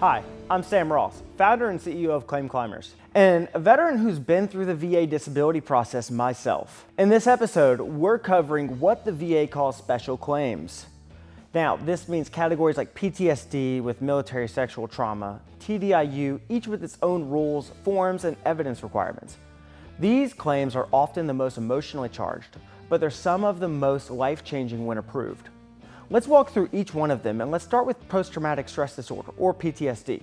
Hi, I'm Sam Ross, founder and CEO of Claim Climbers, and a veteran who's been through the VA disability process myself. In this episode, we're covering what the VA calls special claims. Now, this means categories like PTSD with military sexual trauma, TDIU, each with its own rules, forms, and evidence requirements. These claims are often the most emotionally charged, but they're some of the most life-changing when approved. Let's walk through each one of them, and let's start with post-traumatic stress disorder, or PTSD.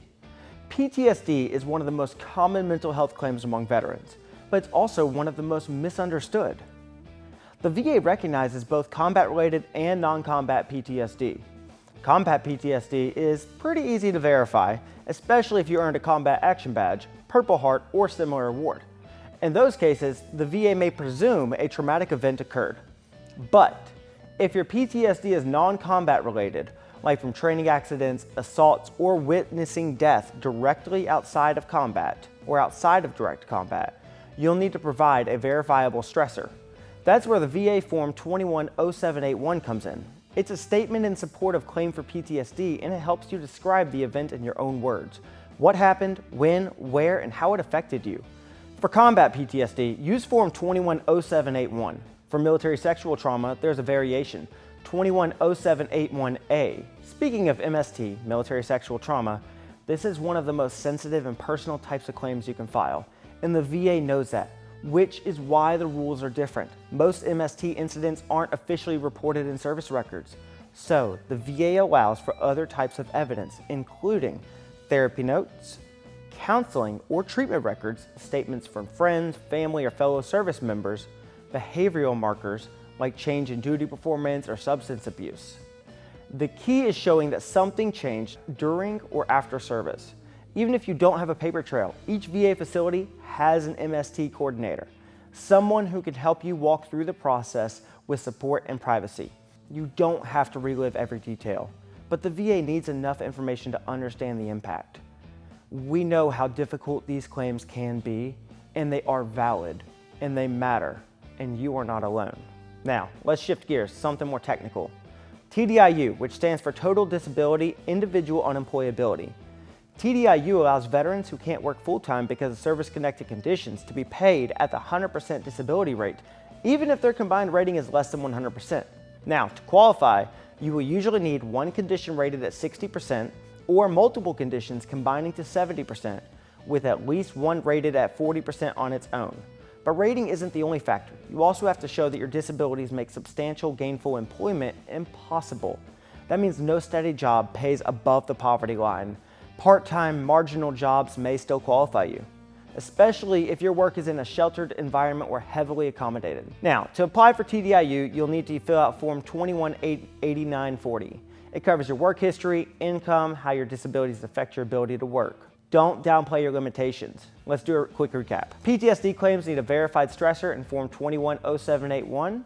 PTSD is one of the most common mental health claims among veterans, but it's also one of the most misunderstood. The VA recognizes both combat-related and non-combat PTSD. Combat PTSD is pretty easy to verify, especially if you earned a Combat Action Badge, Purple Heart, or similar award. In those cases, the VA may presume a traumatic event occurred. But if your PTSD is non-combat related, like from training accidents, assaults, or witnessing death directly outside of combat or outside of direct combat, you'll need to provide a verifiable stressor. That's where the VA Form 210781 comes in. It's a statement in support of claim for PTSD, and it helps you describe the event in your own words. What happened, when, where, and how it affected you. For combat PTSD, use Form 210781. For military sexual trauma, there's a variation, 210781A. Speaking of MST, military sexual trauma, this is one of the most sensitive and personal types of claims you can file, and the VA knows that, which is why the rules are different. Most MST incidents aren't officially reported in service records, so the VA allows for other types of evidence, including therapy notes, counseling or treatment records, statements from friends, family, or fellow service members, behavioral markers like change in duty performance or substance abuse. The key is showing that something changed during or after service. Even if you don't have a paper trail, each VA facility has an MST coordinator, someone who can help you walk through the process with support and privacy. You don't have to relive every detail, but the VA needs enough information to understand the impact. We know how difficult these claims can be, and they are valid, and they matter, and you are not alone. Now, let's shift gears, something more technical. TDIU, which stands for Total Disability Individual Unemployability. TDIU allows veterans who can't work full-time because of service-connected conditions to be paid at the 100% disability rate, even if their combined rating is less than 100%. Now, to qualify, you will usually need one condition rated at 60% or multiple conditions combining to 70%, with at least one rated at 40% on its own. But rating isn't the only factor. You also have to show that your disabilities make substantial gainful employment impossible. That means no steady job pays above the poverty line. Part-time marginal jobs may still qualify you, especially if your work is in a sheltered environment or heavily accommodated. Now, to apply for TDIU, you'll need to fill out Form 218940. It covers your work history, income, how your disabilities affect your ability to work. Don't downplay your limitations. Let's do a quick recap. PTSD claims need a verified stressor in Form 210781.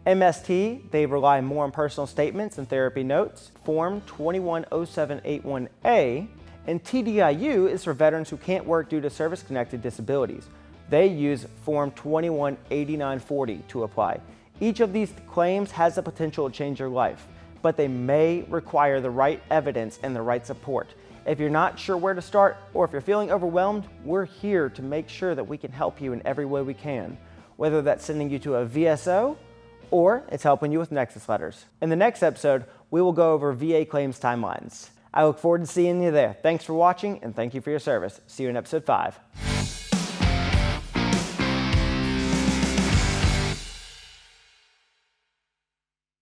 MST, they rely more on personal statements and therapy notes, Form 210781A. And TDIU is for veterans who can't work due to service-connected disabilities. They use Form 218940 to apply. Each of these claims has the potential to change your life, but they may require the right evidence and the right support. If you're not sure where to start, or if you're feeling overwhelmed, we're here to make sure that we can help you in every way we can, whether that's sending you to a VSO or it's helping you with Nexus letters. In the next episode, we will go over VA claims timelines. I look forward to seeing you there. Thanks for watching, and thank you for your service. See you in episode 5.